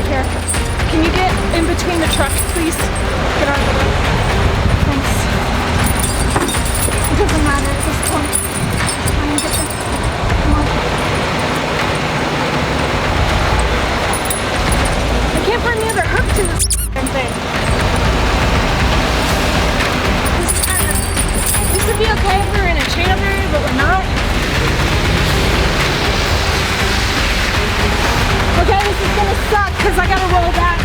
here. Can you get in between the trucks, please? Get out of the way. Thanks. It doesn't matter at this point. I'm gonna get them. Come on. I can't find the other hook to this thing. This would be okay if we were in a chain area, but we're not. Okay, this is gonna suck because I gotta roll back.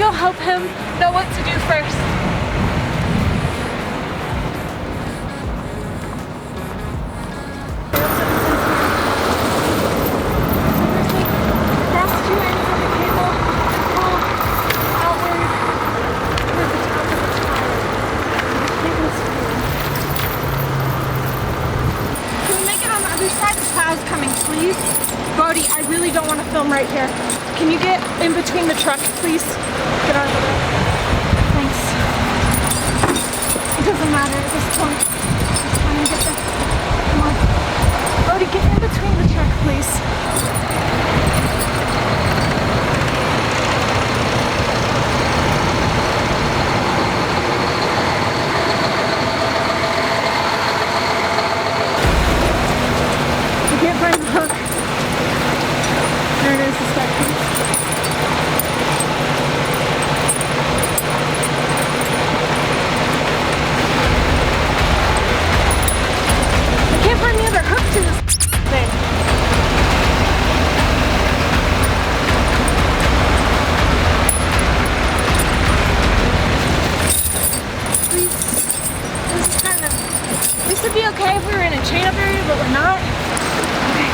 Help him know what to do first. Cross two ends of the cable, pull outward toward the top of the tire. Can we make it on the other side? The cloud's coming, please. Bodie, I really don't want to film right here. Can you get in between the trucks, please? Get out of the way. Thanks. It doesn't matter at this point. Just trying to get them. Come on. Bodie, get in between the truck, please. I can't find the hook. There it is, the section. I can't find the other hook to this thing. Please. This would be okay if we were in a chain-up area, but we're not. Okay.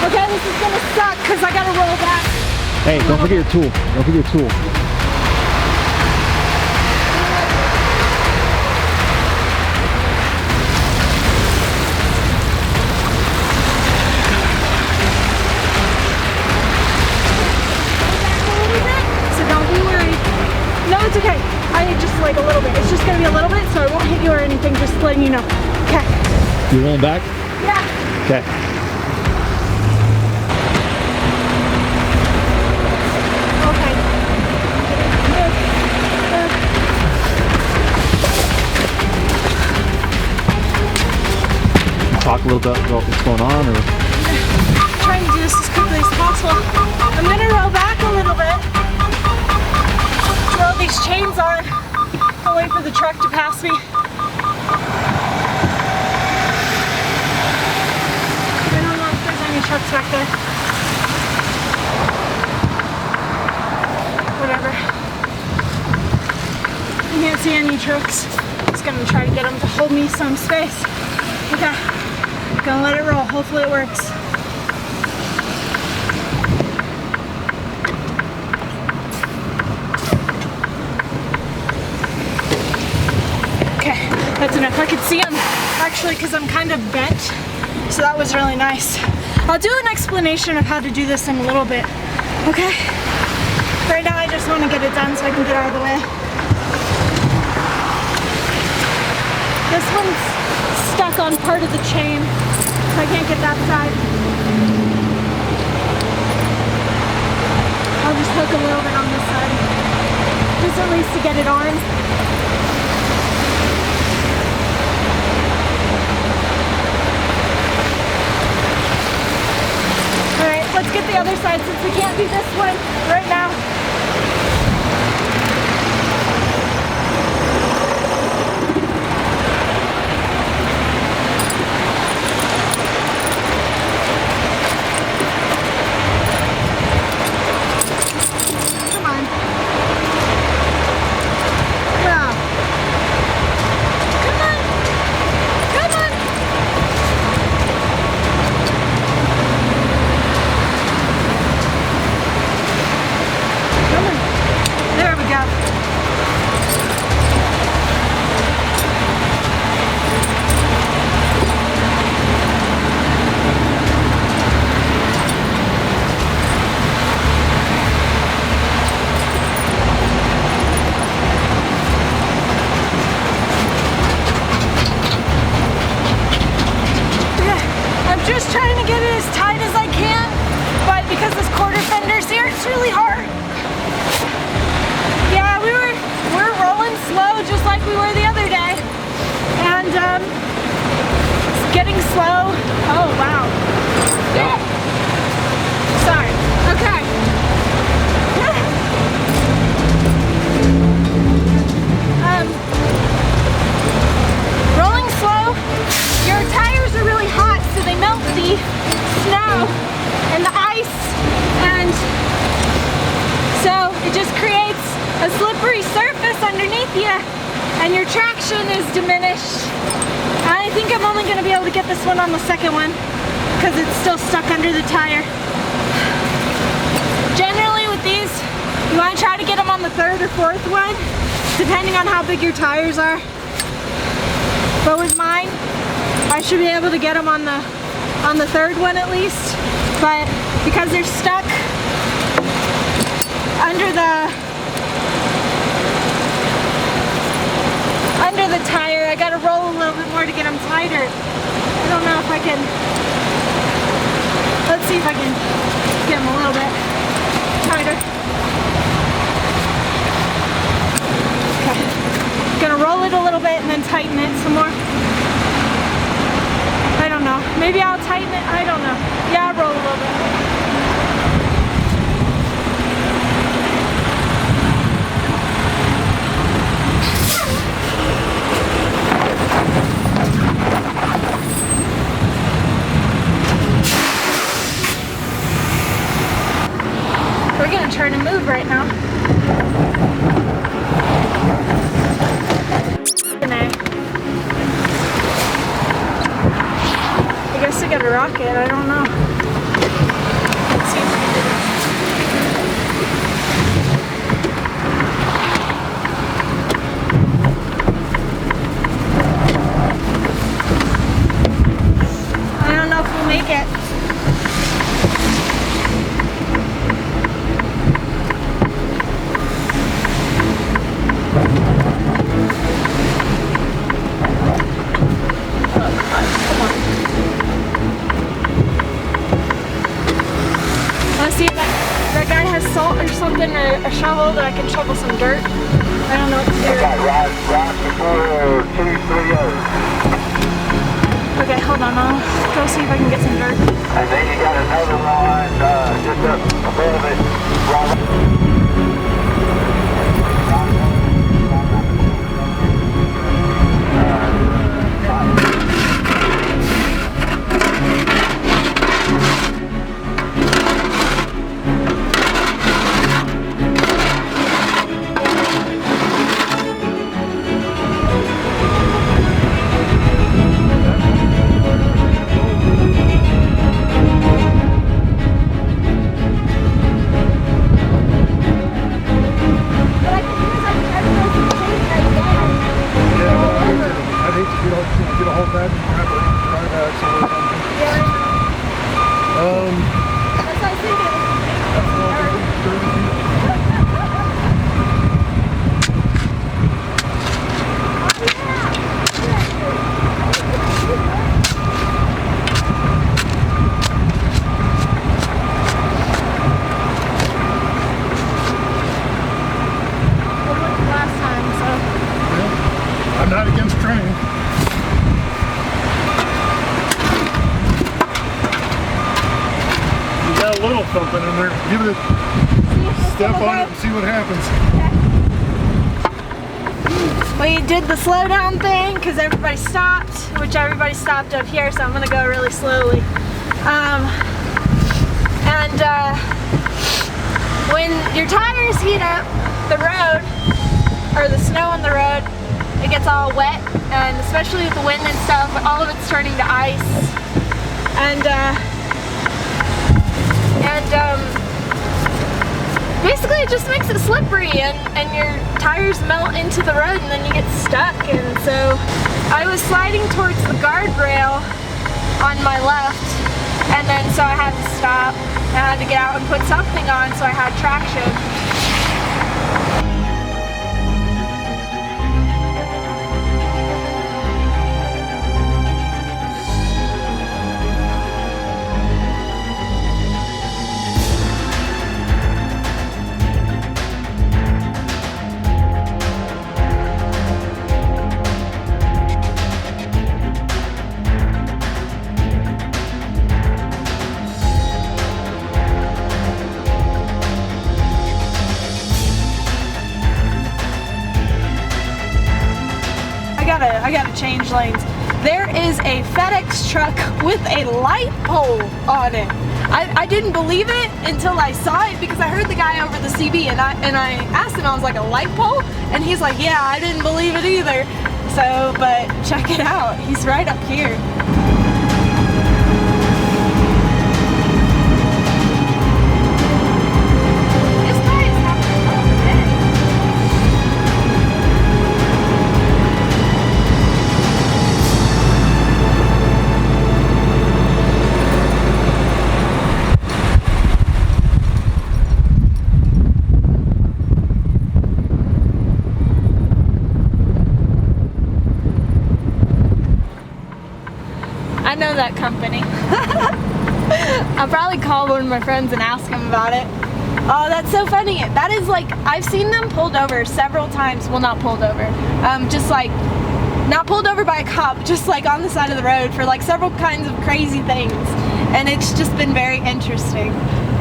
Okay, this is gonna suck because I gotta roll back. Hey, don't forget your tool. Don't forget your tool. So don't be worried. No, it's okay. I need just like a little bit. It's just gonna be a little bit, so I won't hit you or anything. Just letting you know. Okay. You rolling back? Yeah. Okay. Talk a little bit about what's going on, or trying to do this as quickly as possible. I'm gonna roll back a little bit. Throw these chains on. I'll wait for the truck to pass me. I don't know if there's any trucks back there. Whatever. see any trucks. Just gonna try to get them to hold me some space. Okay, gonna let it roll. Hopefully it works. Okay, that's enough. I could see them actually because I'm kind of bent, so that was really nice. I'll do an explanation of how to do this in a little bit. Okay? Right now I just want to get it done so I can get out of the way. This one's stuck on part of the chain, so I can't get that side. I'll just hook a little bit on this side, just at least to get it on. Alright, let's get the other side since we can't do this one right now. Just trying to get it as tight as I can, but because this quarter fender's here, it's really hard. Yeah, we're rolling slow just like we were the other day, and it's getting slow. Oh wow. Yeah. Sorry. Okay. Rolling slow. Your tires are really hot, so they melt the snow and the ice, and so it just creates a slippery surface underneath you, and your traction is diminished. I think I'm only going to be able to get this one on the second one because it's still stuck under the tire. Generally with these, you want to try to get them on the third or fourth one, depending on how big your tires are. But with mine, I should be able to get them on the third one at least, but because they're stuck under the tire, I gotta roll a little bit more to get them tighter. I don't know if I can. Let's see if I can get them a little bit tighter. Okay, gonna roll it a little bit and then tighten it some more. I don't know. Maybe I'll tighten it. I don't know. Yeah, I'll roll a little bit. We're gonna try to move right now. I guess I got a rocket, I don't know. Let's see if I can do this. I don't know if we'll make it. Salt or something, or a shovel that I can shovel some dirt. I don't know what to do. Okay, hold on, I'll go see if I can get some dirt. And then you got another line just up above it. little thumping in there. Give it a step on it and see what happens. We did the slow down thing because everybody stopped, which everybody stopped up here, so I'm gonna go really slowly. When your tires heat up, the road, or the snow on the road, it gets all wet, and especially with the wind and stuff, all of it's turning to ice. Basically it just makes it slippery, and your tires melt into the road and then you get stuck. And so I was sliding towards the guardrail on my left, and then so I had to stop. I had to get out and put something on so I had traction. I gotta change lanes. There is a FedEx truck with a light pole on it. I didn't believe it until I saw it because I heard the guy over the CB and I asked him, I was like, a light pole? And he's like, yeah, I didn't believe it either. So, but check it out. He's right up here. I know that company. I'll probably call one of my friends and ask him about it. Oh, that's so funny. That is like, I've seen them pulled over several times. Well, not pulled over. Just like, not pulled over by a cop, just like on the side of the road for like several kinds of crazy things. And it's just been very interesting.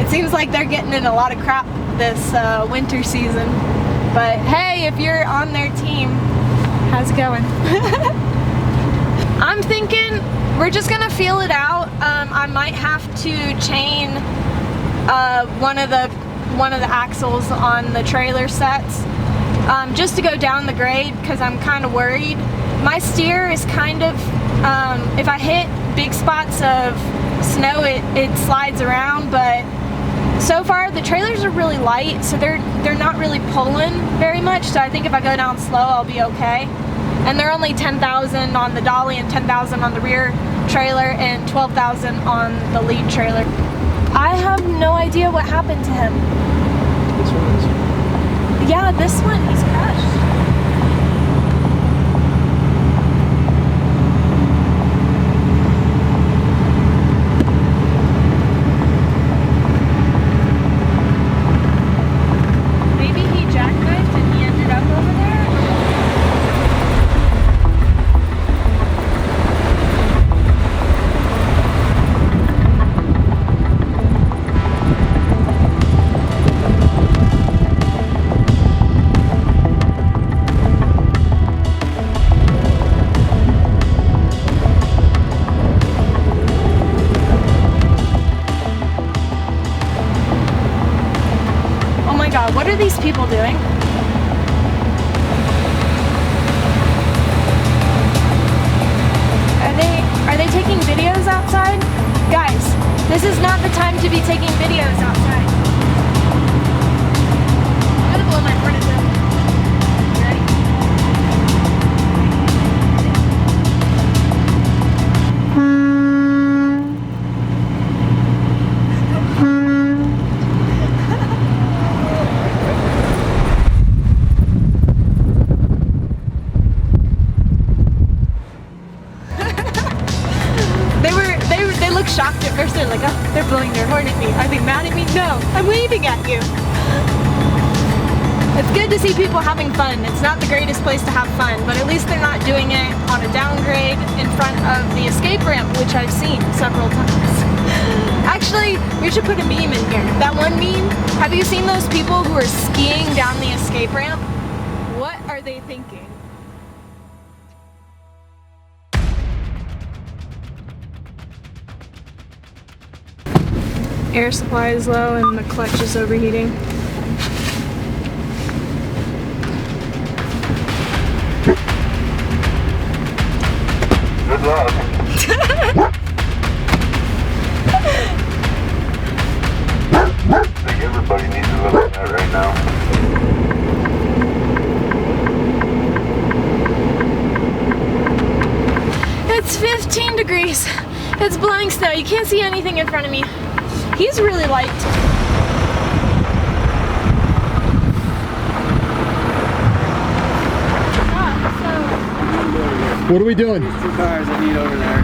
It seems like they're getting in a lot of crap this winter season. But hey, if you're on their team, how's it going? I'm thinking we're just gonna feel it out. I might have to chain one of the axles on the trailer sets just to go down the grade because I'm kind of worried. My steer is kind of, if I hit big spots of snow, it slides around, but so far the trailers are really light, so they're not really pulling very much, so I think if I go down slow I'll be okay. And they're only 10,000 on the dolly and 10,000 on the rear trailer and 12,000 on the lead trailer. I have no idea what happened to him. This one is. Yeah, this one, he's crushed. Maybe he jackknifed and he ended up over there? God, what are these people doing? Are they taking videos outside? Guys, this is not the time to be taking videos outside. I'm gonna blow my furnace up. You ready? Shocked at first. They're like, oh, they're blowing their horn at me. Are they mad at me? No, I'm waving at you. It's good to see people having fun. It's not the greatest place to have fun, but at least they're not doing it on a downgrade in front of the escape ramp, which I've seen several times. Actually, we should put a meme in here. That one meme, have you seen those people who are skiing down the escape ramp? What are they thinking? Air supply is low and the clutch is overheating. Good luck. I think everybody needs to look at that right now. It's 15 degrees. It's blowing snow. You can't see anything in front of me. He's really light. What are we doing? There's 2 cars I need over there.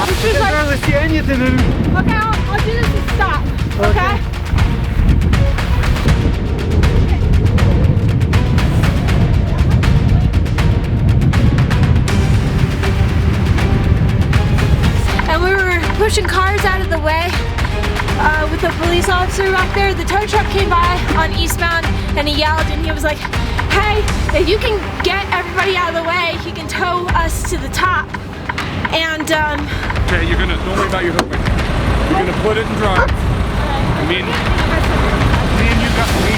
This is like, Carlos, see anything. okay, I'll do this and stop. Okay? And we were pushing cars out of the way with the police officer back there. The tow truck came by on eastbound and he yelled and he was like, hey, if you can get everybody out of the way, he can tow us to the top. And Okay, don't worry about your hook right now. You're gonna put it in drive. Me and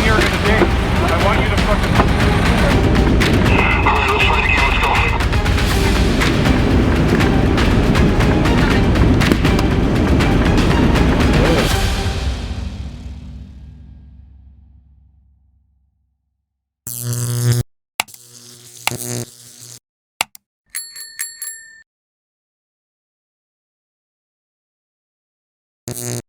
you are gonna dance. I want you to fucking. Alright, let's try it again. Let's go.